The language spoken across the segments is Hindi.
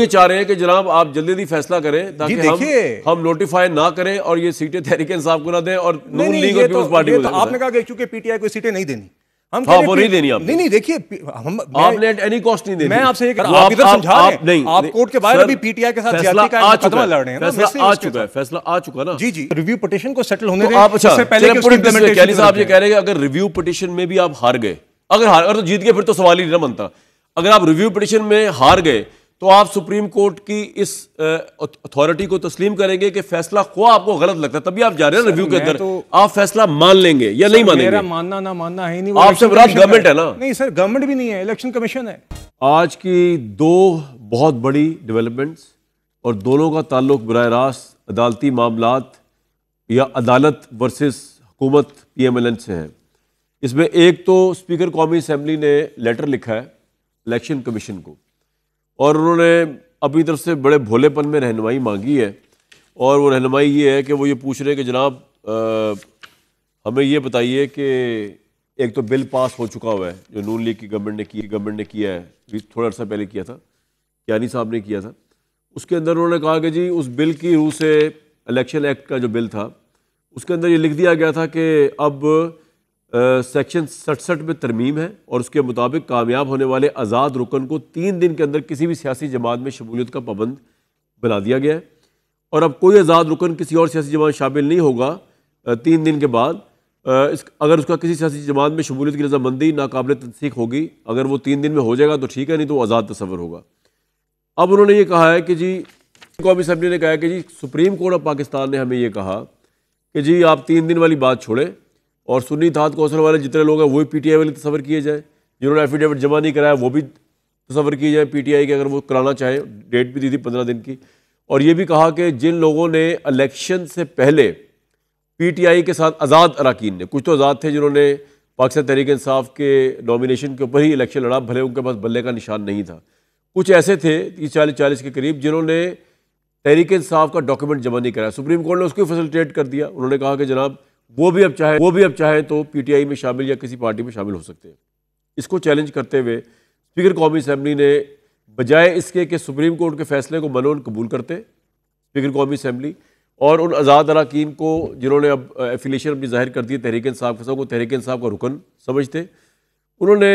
चाह रहे हैं कि जनाब आप जल्दी जल्दी फैसला करें ताकि हम नोटिफाई ना करें और ये सीटें तहरीक इंसाफ को ना दें और नून लीग और पीपल्स पार्टी को। आपने कहा कि चूंकि पीटीआई को सीटें नहीं देनी, हम वो नहीं देनी आपने। नहीं देखिए, आपने एनी कॉस्ट नहीं देनी। मैं आपसे आप इधर समझा रहे हैं, आप कोर्ट के बाहर अभी पीटीआई के साथ ज्यादती का मुकदमा लड़ रहे हैं। फैसला आ चुका है, फैसला आ चुका ना। जी जी, रिव्यू पिटीशन को सेटल होने दें। उससे पहले कि साहब ये कह रहे हैं कि अगर रिव्यू पिटीशन में भी आप हार गए, अगर तो जीत गए फिर तो सवाल ही नहीं बनता। अगर आप रिव्यू पिटीशन में हार गए तो आप सुप्रीम कोर्ट की इस अथॉरिटी को तस्लीम करेंगे कि फैसला को आपको गलत लगता है, तभी आप जा रहे हैं रिव्यू के अंदर। आप फैसला मान लेंगे या नहीं मानेंगे? मेरा मानना ना मानना है नहीं, आपसे बड़ा गवर्नमेंट है ना। नहीं सर, गवर्नमेंट भी नहीं है, इलेक्शन कमीशन है। आज की दो बहुत बड़ी डेवलपमेंट्स और दोनों का ताल्लुक बराह रास्त अदालती मामलात या अदालत वर्सेस हुकूमत PMLN से है। इसमें एक तो स्पीकर कौमी असम्बली ने लेटर लिखा है इलेक्शन कमीशन को और उन्होंने अपनी तरफ से बड़े भोलेपन में रहनुमाई मांगी है। और वो रहनुमाई ये है कि वो ये पूछ रहे हैं कि जनाब हमें ये बताइए कि एक तो बिल पास हो चुका हुआ है जो नून लीग की गवर्नमेंट ने किया है, थोड़ा अर्सा पहले किया था, यानी साहब ने किया था। उसके अंदर उन्होंने कहा कि जी उस बिल की रूह से इलेक्शन एक्ट का जो बिल था उसके अंदर ये लिख दिया गया था कि अब सेक्शन 67 में तरमीम है और उसके मुताबिक कामयाब होने वाले आज़ाद रुकन को 3 दिन के अंदर किसी भी सियासी जमात में शमूलियत का पाबंद बना दिया गया है। और अब कोई आज़ाद रुकन किसी और सियासी जमात शामिल नहीं होगा 3 दिन के बाद। अगर उसका किसी सियासी जमात में शमूलियत की रजामंदी नाकाबिल तनसीख होगी, अगर वो 3 दिन में हो जाएगा तो ठीक है, नहीं तो आज़ाद तस्वर होगा। अब उन्होंने ये कहा है कि जी कौमी असम्बली ने कहा है कि जी सुप्रीम कोर्ट ऑफ पाकिस्तान ने हमें ये कहा कि जी आप 3 दिन वाली बात छोड़ें और सुन्नी इत्तेहाद कौंसिल वाले जितने लोग हैं वही PTI वाले तस्वर किए जाए, जिन्होंने एफिडेविट जमा नहीं कराया वो भी तस्वर किए जाए PTI के, अगर वो कराना चाहे। डेट भी दी थी 15 दिन की। और ये भी कहा कि जिन लोगों ने इलेक्शन से पहले PTI के साथ आज़ाद अरकान ने, कुछ तो आज़ाद थे जिन्होंने पाकिस्तान तहरीक इंसाफ के नॉमिनेशन के ऊपर ही इलेक्शन लड़ा, भले उनके पास बल्ले का निशान नहीं था, कुछ ऐसे थे 30-40 के करीब जिन्होंने तहरीक इंसाफ का डॉक्यूमेंट जमा नहीं कराया। सुप्रीम कोर्ट ने उसको फैसिलिटेट कर दिया। उन्होंने कहा कि जनाब वो भी अब चाहे तो PTI में शामिल या किसी पार्टी में शामिल हो सकते हैं। इसको चैलेंज करते हुए स्पीकर कौमी असम्बली ने बजाय इसके कि सुप्रीम कोर्ट के फैसले को मनोन कबूल करते स्पीकर कौमी असम्बली और उन आज़ाद अरकान को जिन्होंने अब एफिलिएशन अपनी जाहिर कर दी तहरीक इंसाफ के साथ, को तहरीक इंसाफ का रुकन समझते, उन्होंने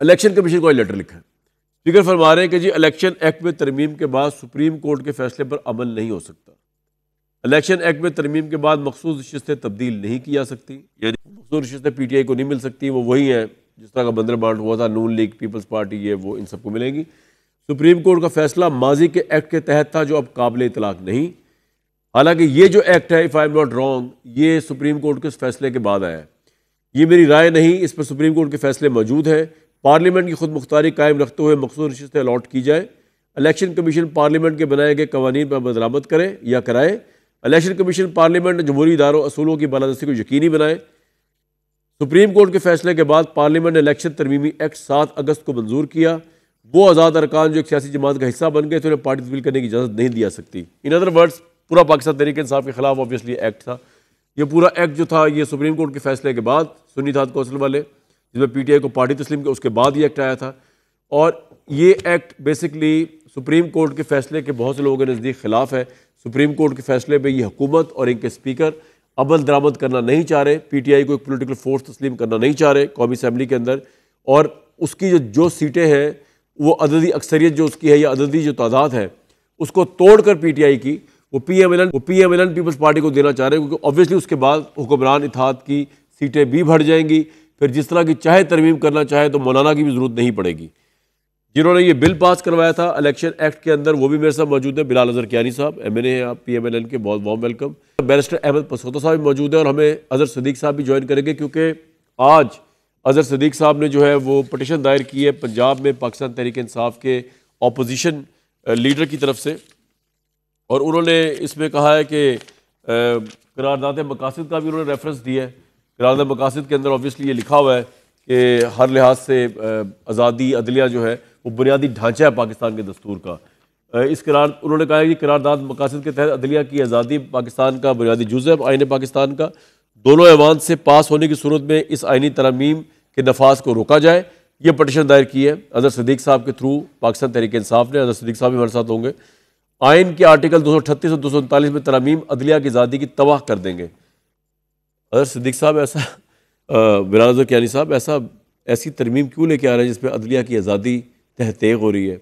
इलेक्शन कमीशन को लेटर लिखा है। स्पीकर फरमा रहे हैं कि जी इलेक्शन एक्ट में तरमीम के बाद सुप्रीम कोर्ट के फैसले पर अमल नहीं हो सकता। इलेक्शन एक्ट में तरमीम के बाद मखसूस नशिस्तें तब्दील नहीं की जा सकती, यानी मखसूस नशिस्तें PTI को नहीं मिल सकती, वो वही है जिस तरह का बंदरबांट हुआ था, नून लीग पीपल्स पार्टी ये वो इन सबको मिलेंगी। सुप्रीम कोर्ट का फैसला माजी के एक्ट के तहत था जो अब काबिल इतलाक नहीं। हालांकि ये जो एक्ट है, if I am not wrong, ये सुप्रीम कोर्ट के फैसले के बाद आया है। ये मेरी राय नहीं, इस पर सुप्रीम कोर्ट के फैसले मौजूद है। पार्लियामेंट की खुद मुख्तारी कायम रखते हुए मखसूस नशिस्तें अलॉट की जाए। इलेक्शन कमीशन पार्लियामेंट के बनाए गए कवानीन पर बदलामत करे या कराए। इलेक्शन कमीशन पार्लियामेंट जमहूरी इदारों असूलों की बालादस्ती को यकीनी बनाए। सुप्रीम कोर्ट के फैसले के बाद पार्लियामेंट ने इलेक्शन तरमीमी एक्ट 7 अगस्त को मंजूर किया। वो आज़ाद अरकान जो एक सियासी जमात का हिस्सा बन गए थे उन्हें पार्टी तब्दील करने की इजाज़त नहीं दी जा सकती। इन अदर वर्ड्स पूरा पाकिस्तान तहरीक इंसाफ के खिलाफ ऑब्वियसली एक्ट था। ये पूरा एक्ट जो था ये सुप्रीम कोर्ट के फैसले के बाद सुन्नी इत्तेहाद कौंसिल वाले जिसमें PTI को पार्टी तस्लीम किया उसके बाद ये एक्ट आया था। और ये एक्ट बेसिकली सुप्रीम कोर्ट के फैसले के बहुत से लोगों के नज़दीक खिलाफ है। सुप्रीम कोर्ट के फैसले पे ये हुकूमत और इनके स्पीकर अमल दरामद करना नहीं चाह रहे, PTI को एक पोलिटिकल फोर्स तस्लीम करना नहीं चाह रहे कौमी असम्बली के अंदर। और उसकी जो सीटें हैं वो अददी अक्सरियत जो उसकी है या अददी जो तादाद है उसको तोड़कर PTI की वो PMLN पीपल्स पार्टी को देना चाह रहे हैं, क्योंकि ऑब्वियसली उसके बाद हुक्मरान इत्तेहाद की सीटें भी बढ़ जाएंगी। फिर जिस तरह की चाहे तरमीम करना चाहे तो मौलाना की भी ज़रूरत नहीं पड़ेगी। जिन्होंने ये बिल पास करवाया था इलेक्शन एक्ट के अंदर वो भी मेरे साथ मौजूद है। बिलाल अजहर कियानी साहब MNA हैं आप PMLN के, बहुत वार्म वेलकम। बैरिस्टर अहमद पसोता साहब भी मौजूद है और हमें अजहर सदीक साहब भी ज्वाइन करेंगे, क्योंकि आज अजहर सदीक साहब ने जो है वो पटिशन दायर की है पंजाब में पाकिस्तान तहरीक इंसाफ के अपोजिशन लीडर की तरफ से। और उन्होंने इसमें कहा है कि करारदाद मकासद का भी उन्होंने रेफरेंस दिया है। करारदाद मकासद के अंदर ऑब्वियसली ये लिखा हुआ है कि हर लिहाज से आज़ादी अदलिया जो है वो बुनियादी ढांचा है पाकिस्तान के दस्तूर का। इस उन्होंने कहा है कि करारदाद मकासद के तहत अदलिया की आज़ादी पाकिस्तान का बुनियादी जुज़ है आईन पाकिस्तान का। दोनों ऐवान से पास होने की सूरत में इस आइनी तरमीम के नफाज को रोका जाए ये पटिशन दायर की है अजहर सिद्दीक साहब के थ्रू, पाकिस्तान तहरीक इंसाफ ने। अजहर सिद्दीक साहब भी हमारे साथ होंगे। आइन के आर्टिकल 238 और 239 में तरमीम अदलिया की आज़ादी की तबाह कर देंगे। अजहर सिद्दीक साहब ऐसा, बिरादर कियानी साहब ऐसी तरमीम क्यों लेके आ रहे हैं जिसमें अदलिया की आज़ादी तहतेग हो रही है?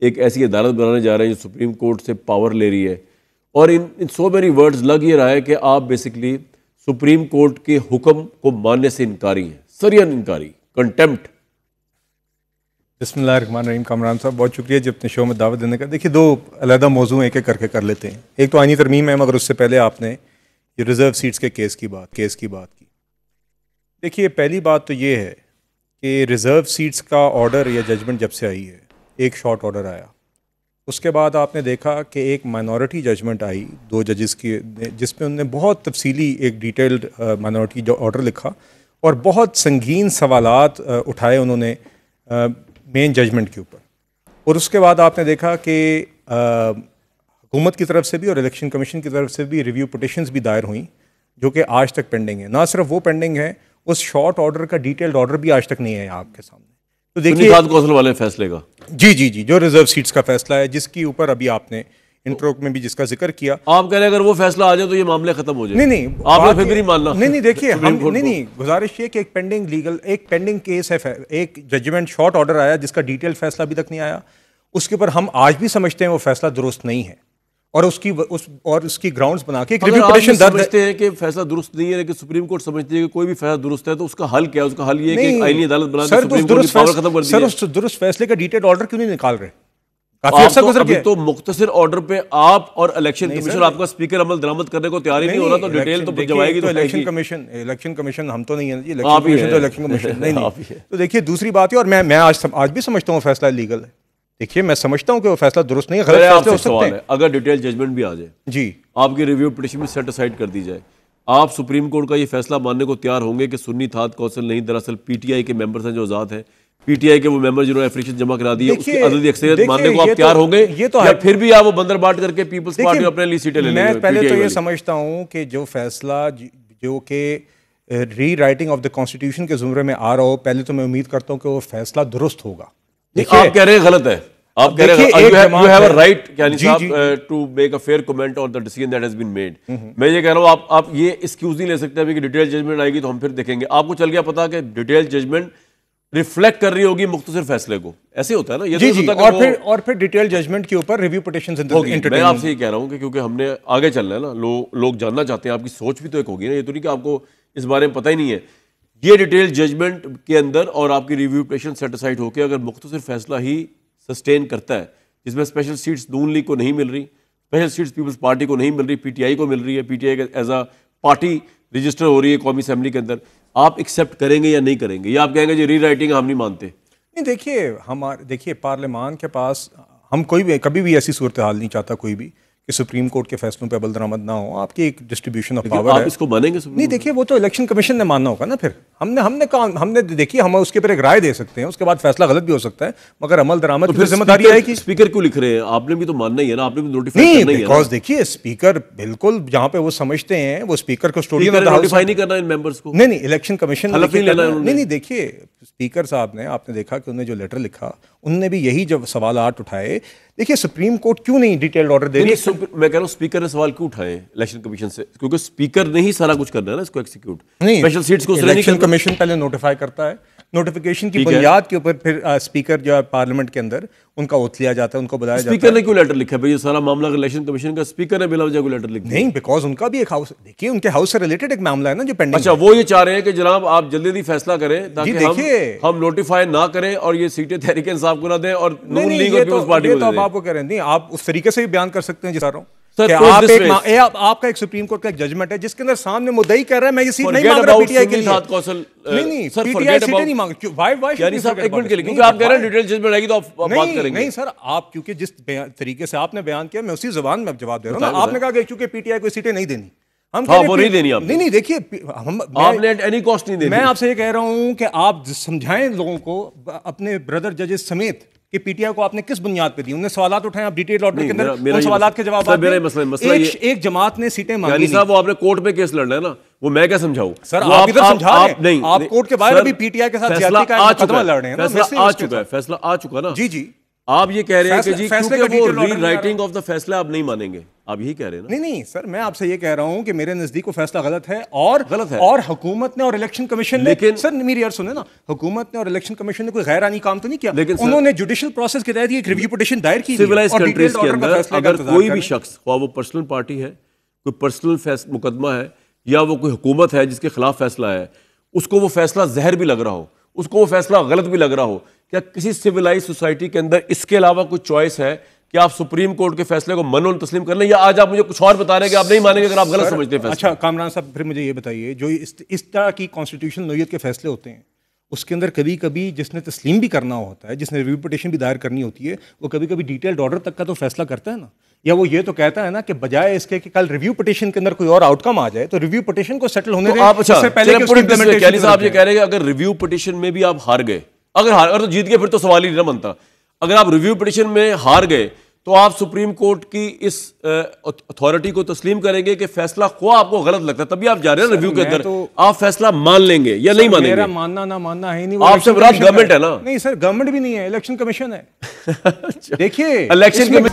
एक ऐसी अदालत बनाने जा रहे हैं जो सुप्रीम कोर्ट से पावर ले रही है, और इन सो मेनी वर्ड्स लग ये रहा है कि आप बेसिकली सुप्रीम कोर्ट के हुक्म को मानने से इनकारी हैं, सरियन इनकारी, कंटेम्प्ट। बिस्मिल्लाहिर्रहमानिर्रहीम। कामरान साहब बहुत शुक्रिया जी अपने शो में दावत देने का। देखिए, दो अलग मौजू एक एक करके कर लेते हैं। एक तो आईनी तरमीम है, मगर उससे पहले आपने ये रिजर्व सीट्स के केस की बात की। देखिए, पहली बात तो ये है कि रिज़र्व सीट्स का ऑर्डर या जजमेंट जब से आई है, एक शॉर्ट ऑर्डर आया, उसके बाद आपने देखा कि एक माइनॉरिटी जजमेंट आई 2 जजेस की, जिसमें उन्होंने बहुत तफसीली एक डिटेल्ड माइनॉरिटी जो ऑर्डर लिखा और बहुत संगीन सवालात उठाए उन्होंने मेन जजमेंट के ऊपर। और उसके बाद आपने देखा कि हुकूमत की तरफ से भी और इलेक्शन कमीशन की तरफ से भी रिव्यू पिटिशंस भी दायर हुई, जो कि आज तक पेंडिंग है। ना सिर्फ वो पेंडिंग है, उस शॉर्ट ऑर्डर का डिटेल्ड ऑर्डर भी आज तक नहीं है आपके सामने। तो देखिए कौंसिल वाले फैसले का जी जो रिजर्व सीट्स का फैसला है, जिसके ऊपर अभी आपने इंट्रो में भी जिसका जिक्र किया। आप कह रहे हैं अगर वो फैसला आ जाए तो ये मामले खत्म हो जाए? नहीं आपने फिर भी नहीं मानना। नहीं देखिए, हम नहीं, गुजारिश ये कि एक पेंडिंग केस है, एक जजमेंट शॉर्ट ऑर्डर आया जिसका डिटेल फैसला अभी तक नहीं आया। उसके ऊपर हम आज भी समझते हैं वो फैसला दुरुस्त नहीं है, और उसकी ग्राउंड्स बना के एक रिव्यू पिटीशन दर्ज समझते हैं कि फैसला दुरुस्त नहीं है, लेकिन सुप्रीम कोर्ट समझती है कि कोई भी फैसला दुरुस्त है तो उसका हल क्या है? उसका हल ये है कि आईनी अदालत बना के सुप्रीम कोर्ट की पावर खत्म कर दी है। सर, उस दुरुस्त फैसले का डिटेल्ड ऑर्डर क्यों नहीं निकाल रहे? अभी तो मुख्तसर ऑर्डर पे आप और इलेक्शन कमीशन, आपका स्पीकर अमल दरामद करने को तैयार ही नहीं हो रहा, तो डिटेल तो जब आएगी तो इलेक्शन कमीशन हम तो नहीं है, इलेक्शन कमीशन तो इलेक्शन कमीशन नहीं। तो देखिए, दूसरी बात है, और मैं आज भी समझता हूँ फैसला लीगल है। देखिए, मैं समझता हूँ कि वो फैसला दुरुस्त नहीं है, गलत फैसले हो सकते हैं। अगर डिटेल जजमेंट भी आ जाए जी, आपकी रिव्यू पिटीशन भी सेट असाइड कर दी जाए, आप सुप्रीम कोर्ट का ये फैसला मानने को तैयार होंगे कि सुन्नी थात कौंसिल नहीं, दरअसल पीटीआई के मेंबर्स हैं जो आजाद हैं, पीटीआई के वो मेंबर जिन्होंने एप्लीकेशन जमा करा दी है, उसकी अददी अक्सरियत मानने को आप तैयार होंगे? ये तो है, फिर भी आप वो बंदर बाट करके पीपल्स पार्टी अपने लिए सीटें ले लेंगे? मैं पहले तो ये समझता हूँ कि जो फैसला जो कि री राइटिंग ऑफ द कॉन्स्टिट्यूशन के जुमरे में आ रहा हो, पहले तो मैं उम्मीद करता हूँ कि वो फैसला दुरुस्त होगा। आप कह रहे हैं गलत है, आप कह रहे हैं you have a right यानी साहब to make a fair comment on the decision that has been made। मैं ये कह रहा हूँ आप ये एक्सक्यूज नहीं ले सकते अभी कि डिटेल जजमेंट आएगी तो हम फिर देखेंगे। आपको चल गया पता कि डिटेल जजमेंट रिफ्लेक्ट कर रही होगी मुख्तसर फैसले को, ऐसे होता है ना ये? जी, और फिर डिटेल जजमेंट के ऊपर रिव्यू पिटीशंस होगी। मैं आपसे ये कह रहा हूँ कि क्योंकि हमने आगे चलना है ना, लोग जानना चाहते हैं, आपकी सोच भी तो एक होगी ना, ये तो नहीं कि आपको इस बारे में पता ही नहीं है। ये डिटेल जजमेंट के अंदर और आपकी रिव्यू पिटीशन सेट असाइड होकर अगर मुख्तसर फैसला ही सस्टेन करता है, जिसमें स्पेशल सीट्स नून लीग को नहीं मिल रही, स्पेशल सीट्स पीपल्स पार्टी को नहीं मिल रही, पीटीआई को मिल रही है, PTI as a party register हो रही है कौमी असेंबली के अंदर, आप एक्सेप्ट करेंगे या नहीं करेंगे? या आप कहेंगे जी री राइटिंग हम नहीं मानते? नहीं, देखिए पार्लियामान के पास हम कोई भी कभी भी ऐसी सूरत हाल नहीं चाहता कोई भी कि सुप्रीम कोर्ट के फैसलों पे अमल दरामद ना हो। आपकी एक डिस्ट्रीब्यूशन ऑफ पावर है, आप इसको मानेंगे? नहीं देखिए, वो तो इलेक्शन कमीशन ने मानना होगा ना। फिर हमने देखिए, हम उसके ऊपर एक राय दे सकते हैं, उसके बाद फैसला गलत भी हो सकता है, मगर अमल दरामद की जिम्मेदारी है कि स्पीकर क्यों लिख रहे हैं? आपने भी तो मानना ही है ना, आपने भी नोटिफाई करना ही है। बिकॉज़ देखिए, स्पीकर बिल्कुल जहां पे वो समझते हैं, वो स्पीकर को नोटिफाई नहीं करना इन मेंबर्स को। नहीं, इलेक्शन कमीशन नहीं, देखिए स्पीकर साहब ने, आपने देखा कि उन्होंने जो लेटर लिखा, उनने भी यही जब सवालात उठाए। देखिए, सुप्रीम कोर्ट क्यों नहीं डिटेल्ड ऑर्डर दे रही? मैं कह रहा हूँ स्पीकर ने सवाल क्यों उठाए इलेक्शन कमीशन से? क्योंकि स्पीकर ने ही सारा कुछ करना है ना इसको एक्सिक्यूट। नहीं, स्पेशल सीट्स को इलेक्शन कमीशन पहले नोटिफाई करता है, नोटिफिकेशन की बुनियाद के ऊपर फिर स्पीकर जो है पार्लियामेंट के अंदर उनका ओथ लिया जाता है, उनको बुलाया जाता है। स्पीकर ने क्यों लेटर लिखा भाई? ये सारा मामला इलेक्शन कमीशन का, स्पीकर ने बिला वजह कोई लेटर लिखा? नहीं, बिकॉज उनका भी एक हाउस, देखिए उनके हाउस से रिलेटेड एक मामला है ना जो पेंडिंग। अच्छा, वो ये चाह रहे हैं कि जनाब आप जल्दी फैसला करें ताकि हम नोटिफाई ना करें और ये सीटें तहरीक इंसाफ को ना दें और नून लीग और पीपल्स पार्टी को दें। आपको कह रहे हैं, नहीं आप उस तरीके से भी बयान कर सकते हैं जिस रहा हूं कि आपका एक सुप्रीम कोर्ट का एक जजमेंट है जिसके अंदर सामने मुद्दई कह रहा है मैं ये सीट नहीं मांग रहा पीटीआई के लिए। नहीं सर, पीटीआई सीटें नहीं मांग। व्हाई यानी साहब एक मिनट के लिए, क्योंकि आप कह रहे हैं डिटेल जजमेंट आएगी तो आप बात करेंगे। नहीं सर, आप क्योंकि जिस तरीके से आपने बयान किया, मैं उसी जुबान में जवाब दे रहा हूं ना। आपने कहा कि क्योंकि पीटीआई को सीटें नहीं देनी, हम वो नहीं देनी आपने। नहीं देखिए, आपने एनी कॉस्ट नहीं देनी। मैं आपसे ये कह रहा हूं कि आप समझाएं लोगों को, अपने ब्रदर जजेस समेत, कि पीटीआई को आपने किस बुनियाद पे दी? उन्होंने सवालात उठाए, आप डिटेल ऑर्डर के अंदर उन सवालात के जवाब। एक जमात ने सीटें मांगी, साहब वो आपने कोर्ट में केस लड़ना है ना, वो मैं क्या समझाऊं? सर वो आप इधर समझा रहे हैं, नहीं, आप कोर्ट के बाहर अभी पीटीआई के साथ ज्यादती का मुकदमा लड़ रहे हैं ना, फैसला आ चुका है, फैसला आ चुका ना। जी जी, आप ये कह रहे हैं कि जी फैसले क्योंकि का वो detailed order नहीं आ रीराइटिंग ऑफ द फैसला आप नहीं मानेंगे, आप यही कह रहे हैं ना? नहीं सर, मैं आपसे ये कह रहा हूं कि मेरे नजदीक वो फैसला गलत है और गलत है। और हुकूमत ने और इलेक्शन कमीशन ने, लेकिन सर मेरी यार सुने ना, हुकूमत ने और इलेक्शन कमीशन ने कोई गैरानी काम तो नहीं किया, लेकिन उन्होंने जुडिशियल प्रोसेस के तहत एक रिव्यू पिटीशन दायर की। सिविलाइज कंट्रीज के अंदर अगर कोई भी शख्स, वो पर्सनल पार्टी है, कोई पर्सनल मुकदमा है, या वो कोई हुकूमत है जिसके खिलाफ फैसला है, उसको वो फैसला जहर भी लग रहा हो, उसको वो फैसला गलत भी लग रहा हो, क्या किसी सिविलाइज सोसाइटी के अंदर इसके अलावा कुछ चॉइस है कि आप सुप्रीम कोर्ट के फैसले को मनो तस्लीम कर लें, या आज आप मुझे कुछ और बता रहे हैं कि आप नहीं मानेंगे अगर आप गलत समझते हैं? अच्छा कामरान साहब, फिर मुझे ये बताइए, जो इस तरह की कॉन्स्टिट्यूशनल नोयत के फैसले होते हैं, उसके अंदर कभी कभी जिसने तस्लीम भी करना होता है, जिसने रिव्यू पिटीशन भी दायर करनी होती है, वो कभी कभी डिटेल्ड ऑर्डर तक का तो फैसला करता है ना, या वो ये तो कहता है ना कि बजाय इसके कि कल रिव्यू पिटीशन के अंदर कोई और आउटकम आ जाए तो रिव्यू पिटीशन को सेटल होने दें, आप उससे पहले कि उसकी implementation साहब ये कह रहे हैं कि अगर रिव्यू पिटीशन में भी आप हार गए, अगर तो जीत गए फिर तो सवाल ही नहीं बनता। अगर आप रिव्यू पिटीशन में हार गए तो आप सुप्रीम कोर्ट की इस अथॉरिटी को तस्लीम करेंगे कि फैसला ख्वाह आपको गलत लगता है, तभी आप जा रहे हैं रिव्यू के अंदर, आप फैसला मान लेंगे या नहीं मानेंगे? मेरा मानना ना मानना है नहीं, आपसे बराबर गवर्नमेंट है ना? नहीं सर, गवर्नमेंट भी नहीं है, इलेक्शन कमीशन है। देखिए इलेक्शन